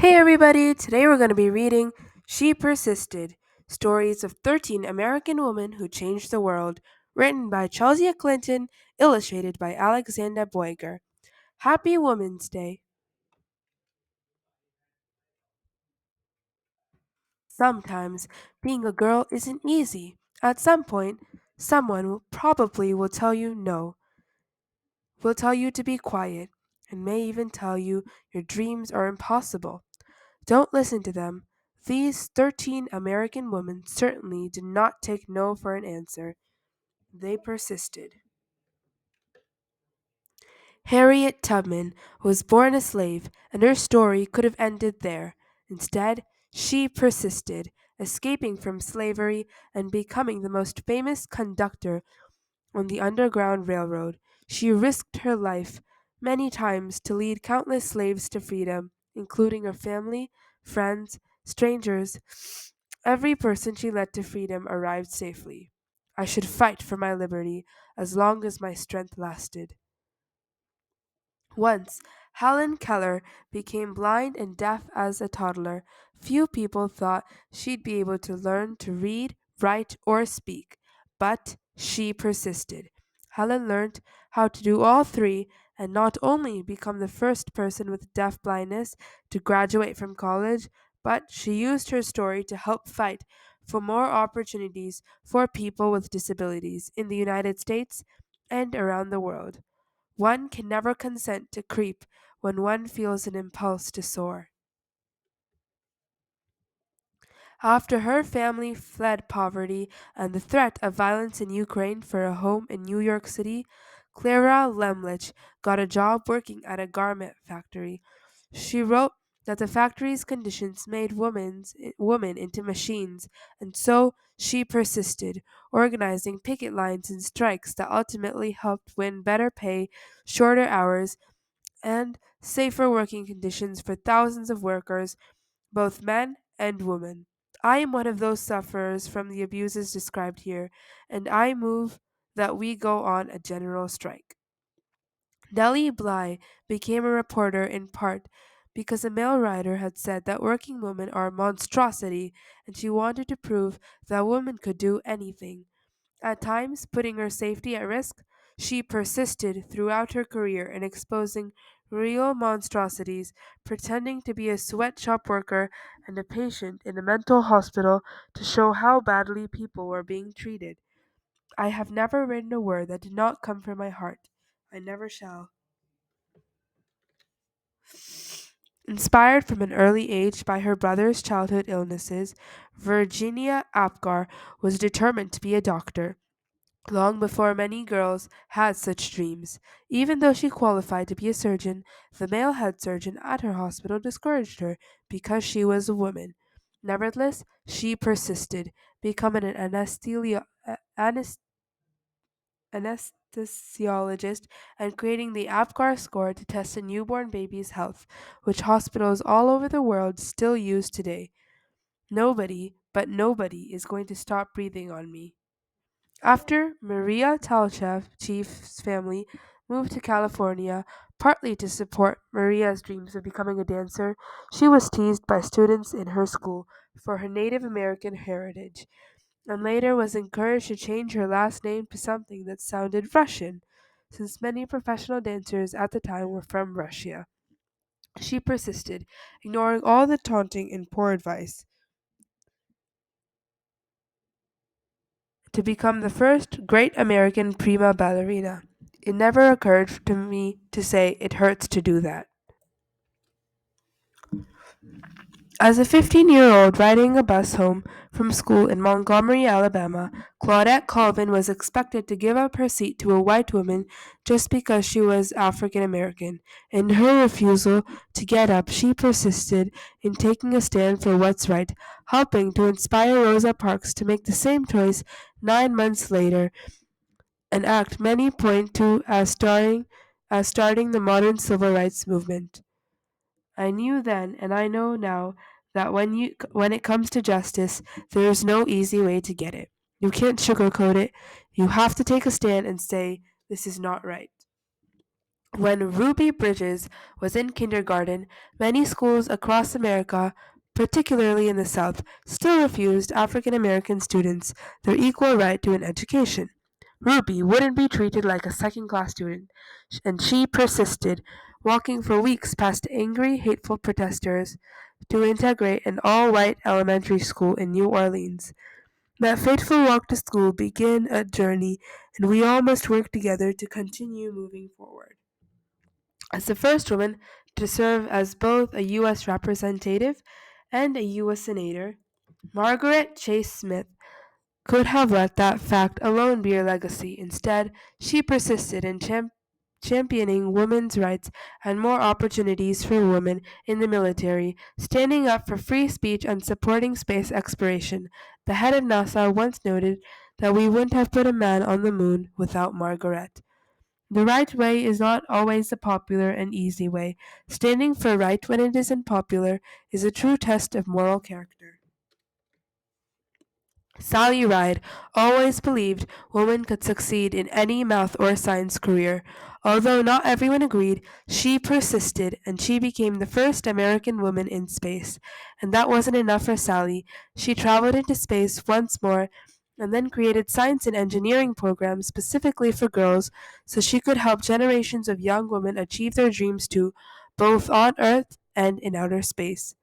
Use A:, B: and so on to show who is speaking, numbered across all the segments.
A: Hey everybody, today we're going to be reading She Persisted Stories of 13 American Women Who Changed the World, written by Chelsea Clinton, illustrated by Alexander Boyger. Happy Women's Day. Sometimes being a girl isn't easy. At some point, someone probably will tell you no, will tell you to be quiet, and may even tell you your dreams are impossible. Don't listen to them. These 13 American women certainly did not take no for an answer. They persisted. Harriet Tubman was born a slave, and her story could have ended there. Instead, she persisted, escaping from slavery and becoming the most famous conductor on the Underground Railroad. She risked her life many times to lead countless slaves to freedom, including her family, friends, strangers. Every person she led to freedom arrived safely. I should fight for my liberty as long as my strength lasted. Once, Helen Keller became blind and deaf as a toddler. Few people thought she'd be able to learn to read, write, or speak, but she persisted. Helen learned how to do all three and not only become the first person with deaf blindness to graduate from college, but she used her story to help fight for more opportunities for people with disabilities in the United States and around the world. One can never consent to creep when one feels an impulse to soar. After her family fled poverty and the threat of violence in Ukraine for a home in New York City, Clara Lemlich got a job working at a garment factory. She wrote that the factory's conditions made women into machines, and so she persisted, organizing picket lines and strikes that ultimately helped win better pay, shorter hours, and safer working conditions for thousands of workers, both men and women. I am one of those sufferers from the abuses described here, and I move that we go on a general strike. Nellie Bly became a reporter in part because a male writer had said that working women are a monstrosity, and she wanted to prove that women could do anything. At times, putting her safety at risk, she persisted throughout her career in exposing real monstrosities, pretending to be a sweatshop worker and a patient in a mental hospital to show how badly people were being treated. I have never written a word that did not come from my heart. I never shall. Inspired from an early age by her brother's childhood illnesses, Virginia Apgar was determined to be a doctor. Long before many girls had such dreams. Even though she qualified to be a surgeon, the male head surgeon at her hospital discouraged her because she was a woman. Nevertheless, she persisted, becoming an anesthesiologist and creating the APGAR score to test a newborn baby's health, which hospitals all over the world still use today. Nobody, but nobody, is going to stop breathing on me. After Maria Talchev's family moved to California, partly to support Maria's dreams of becoming a dancer, she was teased by students in her school for her Native American heritage, and later was encouraged to change her last name to something that sounded Russian, since many professional dancers at the time were from Russia. She persisted, ignoring all the taunting and poor advice, to become the first great American prima ballerina. It never occurred to me to say it hurts to do that. As a 15-year-old riding a bus home from school in Montgomery, Alabama, Claudette Colvin was expected to give up her seat to a white woman just because she was African American. In her refusal to get up, she persisted in taking a stand for what's right, helping to inspire Rosa Parks to make the same choice 9 months later, an act many point to as starting the modern civil rights movement. I knew then, and I know now, that when it comes to justice, there is no easy way to get it. You can't sugarcoat it. You have to take a stand and say, this is not right. When Ruby Bridges was in kindergarten, many schools across America, particularly in the South, still refused African American students their equal right to an education. Ruby wouldn't be treated like a second class student, and she persisted, walking for weeks past angry, hateful protesters to integrate an all white elementary school in New Orleans. That fateful walk to school began a journey, and we all must work together to continue moving forward. As the first woman to serve as both a U.S. representative and a U.S. senator, Margaret Chase Smith could have let that fact alone be her legacy. Instead, she persisted in championing women's rights and more opportunities for women in the military, standing up for free speech and supporting space exploration. The head of NASA once noted that we wouldn't have put a man on the moon without Margaret. The right way is not always the popular and easy way. Standing for right when it isn't popular is a true test of moral character. Sally Ride always believed women could succeed in any math or science career. Although not everyone agreed, she persisted and she became the first American woman in space. And that wasn't enough for Sally. She traveled into space once more and then created science and engineering programs specifically for girls so she could help generations of young women achieve their dreams too, both on Earth and in outer space.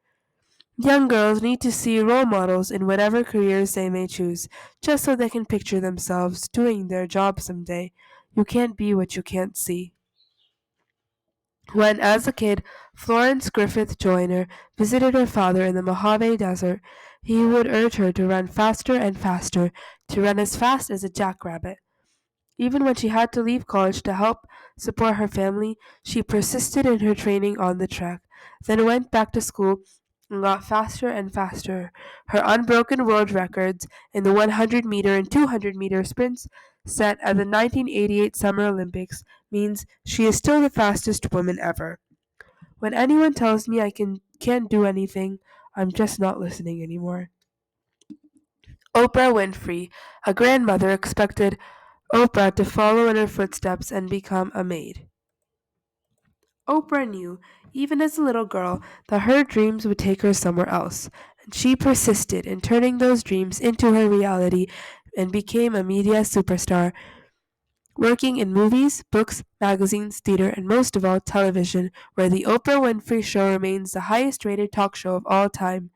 A: Young girls need to see role models in whatever careers they may choose, just so they can picture themselves doing their job someday. You can't be what you can't see. When, as a kid, Florence Griffith Joyner visited her father in the Mojave Desert, he would urge her to run faster and faster, to run as fast as a jackrabbit. Even when she had to leave college to help support her family, she persisted in her training on the track, then went back to school and got faster and faster. Her unbroken world records in the 100-meter and 200-meter sprints set at the 1988 Summer Olympics means she is still the fastest woman ever. When anyone tells me can't do anything, I'm just not listening anymore. Oprah Winfrey, a grandmother, expected Oprah to follow in her footsteps and become a maid. Oprah knew, even as a little girl, that her dreams would take her somewhere else, and she persisted in turning those dreams into her reality and became a media superstar, working in movies, books, magazines, theater, and most of all, television, where The Oprah Winfrey Show remains the highest rated talk show of all time.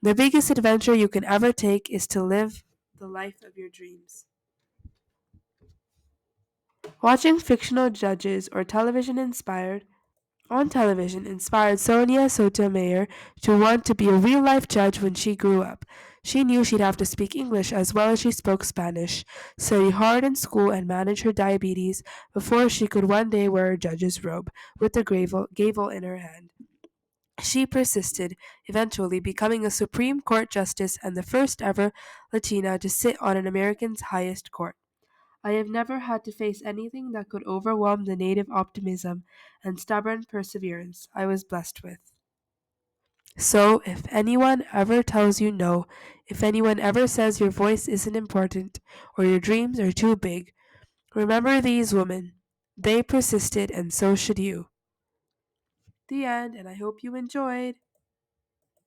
A: The biggest adventure you can ever take is to live the life of your dreams. Watching fictional judges or television inspired Sonia Sotomayor to want to be a real life judge when she grew up. She knew she'd have to speak English as well as she spoke Spanish, study hard in school, and manage her diabetes before she could one day wear a judge's robe with the gavel in her hand. She persisted, eventually becoming a Supreme Court justice and the first ever Latina to sit on an American's highest court. I have never had to face anything that could overwhelm the native optimism and stubborn perseverance I was blessed with. So, if anyone ever tells you no, if anyone ever says your voice isn't important or your dreams are too big, remember these women. They persisted, and so should you. The end, and I hope you enjoyed.